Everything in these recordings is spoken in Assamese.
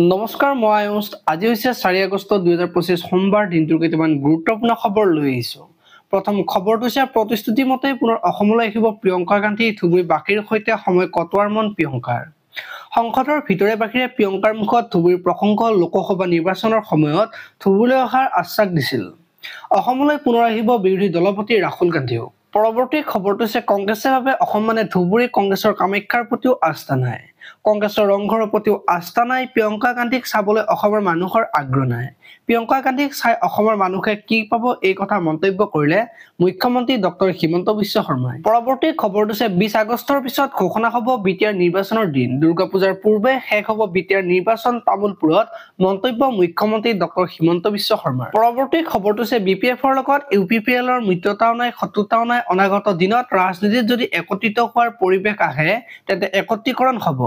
নমস্কাৰ মই আয়ুষ আজি হৈছে 4 আগষ্ট 2025 সোমবাৰ দিনটোৰ কেইটামান গুৰুত্বপূৰ্ণ খবৰ লৈ আহিছো। প্ৰথম খবৰটো হৈছে প্ৰতিশ্ৰুতি মতে পুনৰ অসমলৈ আহিব প্ৰিয়ংকা গান্ধী ধুবুৰী বাকীৰ সৈতে সময় কটোৱাৰ মন প্ৰিয়ংকাৰ। সংসদৰ ভিতৰে বাহিৰে প্ৰিয়ংকাৰ মুখত ধুবুৰীৰ প্ৰসংগ লোকসভা নিৰ্বাচনৰ সময়ত ধুবুৰীলৈ অহাৰ আশ্বাস দিছিল। অসমলৈ পুনৰ আহিব বিৰোধী দলপতি ৰাহুল গান্ধীও। পৰৱৰ্তী খবৰটো হৈছে কংগ্ৰেছে ভাবে অসম মানে ধুবুৰী কংগ্ৰেছৰ কামাখ্যাৰ প্ৰতিও আস্থা নাই। কংগ্ৰেছৰ ৰংঘৰৰ প্ৰতিও আস্থা নাই। প্ৰিয়ংকা গান্ধীক চাবলৈ অসমৰ মানুহৰ আগ্ৰহ নাই। প্ৰিয়ংকা গান্ধীক চাই অসমৰ মানুহে কি পাব এই কথা মন্তব্য কৰিলে মুখ্যমন্ত্ৰী ডক্টৰ হিমন্ত বিশ্ব শৰ্মাই। পৰৱৰ্তী খবৰটো হৈছে 20 আগষ্টৰ পিছত ঘোষণা হ'ব বিটিআৰ নিৰ্বাচনৰ দিন। দুৰ্গা পূজাৰ পূৰ্বে শেষ হ'ব বিটিআৰ নিৰ্বাচন তামুলপুৰত মন্তব্য মুখ্যমন্ত্ৰী ডক্টৰ হিমন্ত বিশ্ব শৰ্মাৰ। পৰৱৰ্তী খবৰটো হৈছে বিপিএফৰ লগত ইউপিপিএলৰ মিত্ৰতাও নাই শত্ৰুতাও নাই। অনাগত দিনত ৰাজনীতিত যদি একত্ৰিত হোৱাৰ পৰিৱেশ আহে তেন্তে একত্ৰীকৰণ হ'ব।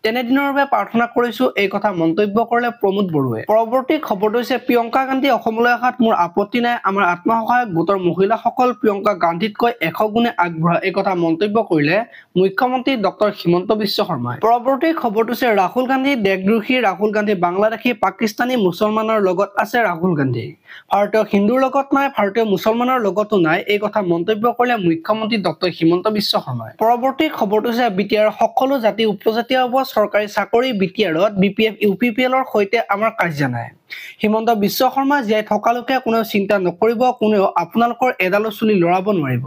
তেনেদিনৰ বাবে প্ৰাৰ্থনা কৰিছো এই কথা মন্তব্য কৰিলে প্ৰমোদ বড়োৱে। পৰৱৰ্তী খবৰটো হৈছে প্ৰিয়ংকা গান্ধী অসমলৈ অহাত মোৰ আপত্তি নাই। আমাৰ আত্মসহায়ক গোটৰ মহিলাসকল প্ৰিয়ংকা গান্ধীতকৈ 100 গুণে আগবঢ়া এই কথা মন্তব্য কৰিলে মুখ্যমন্ত্ৰী ডক্টৰ হিমন্ত বিশ্ব শৰ্মাই। পৰৱৰ্তী খবৰটো হৈছে ৰাহুল গান্ধী দেশদ্ৰোহী। ৰাহুল গান্ধী বাংলাদেশী পাকিস্তানী মুছলমানৰ লগত আছে। ৰাহুল গান্ধী ভাৰতীয় হিন্দুৰ লগত নাই, ভাৰতীয় মুছলমানৰ লগতো নাই এই কথা মন্তব্য কৰিলে মুখ্যমন্ত্ৰী ডক্টৰ হিমন্ত বিশ্ব শৰ্মাই। পৰৱৰ্তী খবৰটো হৈছে বিটিআৰ সকলো জাতি উপজাতি হ'ব চৰকাৰী চাকৰি। বিটিআৰত বিপিএফ ইউপিপিএলৰ সৈতে আমাৰ কাজিয়া নাই। হিমন্ত বিশ্ব শৰ্মা জীয়াই থকালৈকে কোনেও চিন্তা নকৰিব। কোনেও আপোনালোকৰ এডালো চুলি লৰাব নোৱাৰিব।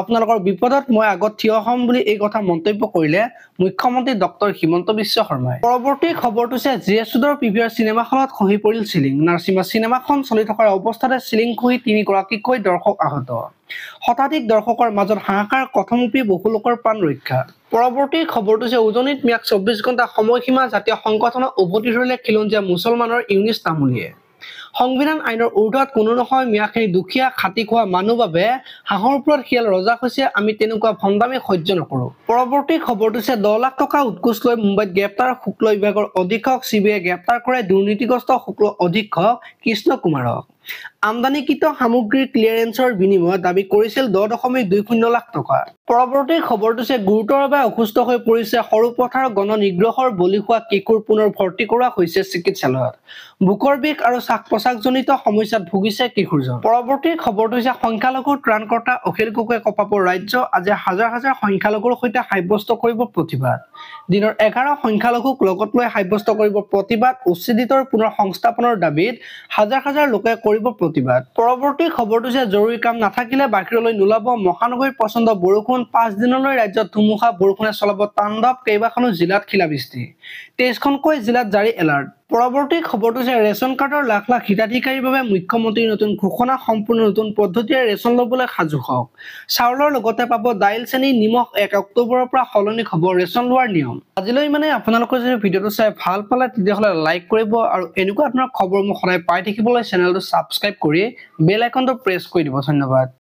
আপোনালোকৰ বিপদত মই আগত থিয় হ'ম বুলি এই কথা মন্তব্য কৰিলে মুখ্যমন্ত্ৰী ডক্টৰ হিমন্ত বিশ্ব শৰ্মাই। পৰৱৰ্তী খবৰটো হৈছে জিএছুদৰ পিভিআৰ চিনেমাখনত খহি পৰিল চিলিং। নাৰচিমা চিনেমাখন চলি থকাৰ অৱস্থাতে চিলিং খহি 3 গৰাকীকৈ দৰ্শক আহত। শতাধিক দৰ্শকৰ মাজত হাহাকাৰ কথমপি বহু লোকৰ প্ৰাণ ৰক্ষা। পৰৱৰ্তী খবৰটো হৈছে উজনিত ম্যাদ 24 ঘণ্টা সময়সীমা জাতীয় সংগঠনত উভতি ধৰিলে খিলঞ্জীয়া মুছলমানৰ ইউনিছ তামুলীয়ে। সংবিধান আইনৰ ঊৰ্ধত কোনো নহয়। মিয়াখিনি দুখীয়া খাটি খোৱা মানুহ বাবে হাঁহৰ ওপৰত শিয়াল ৰজা হৈছে। আমি তেনেকুৱা ভণ্ডামি সহ্য নকৰো। পৰৱৰ্তী খবৰটো হৈছে 10 লাখ টকা উৎকোচ লৈ মুম্বাইত গ্ৰেপ্তাৰ শুক্ল বিভাগৰ অধীক্ষক। চিবিআই গ্ৰেপ্তাৰ কৰে দুৰ্নীতিগ্ৰস্ত শুক্ল অধীক্ষক কৃষ্ণ কুমাৰক। আমদানিকৃত সামগ্ৰীৰ ক্লিয়াৰেন্সৰ বিনিময়ত দাবী কৰিছিল 10.20 লাখ টকা। পৰৱৰ্তী খবৰটো হৈছে গুৰুতৰভাৱে অসুস্থ হৈ পৰিছে সৰুপথাৰ গণ নিগ্ৰহৰ বলি হোৱা কিশোৰ পুনৰ ভৰ্তি কৰোৱা হৈছে চিকিৎসালয়ত। বুকৰ বিষ আৰু শ্বাস প্ৰশ্বাসজনিত সমস্যাত ভুগিছে কিশোৰজন। পৰৱৰ্তী খবৰটো হৈছে সংখ্যালঘু ত্ৰাণকৰ্তা অখিল গগৈয়ে কঁপাব ৰাজ্য। আজি হাজাৰ হাজাৰ সংখ্যালঘুৰ সৈতে সাব্যস্ত কৰিব প্ৰতিবাদ। দিনৰ 11 সংখ্যালঘুক লগত লৈ সাব্যস্ত কৰিব প্ৰতিবাদ। উচ্ছেদিতৰ পুনৰ সংস্থাপনৰ দাবীত হাজাৰ হাজাৰ লোকে কৰিব প্ৰতিবাদ। পৰৱৰ্তী খবৰটো হৈছে জৰুৰী কাম নাথাকিলে বাহিৰলৈ নোলাব। মহানগৰীত প্ৰচণ্ড বৰষুণ। 5 দিনলৈ ৰাজ্যত ধুমুহা বৰষুণে চলাব তাণ্ডৱ। কেইবাখনো জিলাত শিলাবৃষ্টি। 23খনকৈ জিলাত জাৰি এলাৰ্ট। পৰৱৰ্তী খবৰটো হৈছে ৰেচন কাৰ্ডৰ লাখ লাখ হিতাধিকাৰীৰ বাবে মুখ্যমন্ত্ৰীৰ নতুন ঘোষণা। সম্পূৰ্ণ নতুন পদ্ধতিৰে ৰেচন ল'বলৈ সাজু হওক। চাউলৰ লগতে পাব দাইল চেনি নিমখ। 1 অক্টোবৰৰ পৰা সলনি হ'ব ৰেচন লোৱাৰ নিয়ম। আজিলৈ মানে আপোনালোকে যদি ভিডিঅ'টো চাই ভাল পালে তেতিয়াহ'লে লাইক কৰিব আৰু এনেকুৱা ধৰণৰ খবৰ মোক সদায় পাই থাকিবলৈ চেনেলটো ছাবস্ক্ৰাইব কৰি বেল আইকনটো প্ৰেছ কৰি দিব। ধন্যবাদ।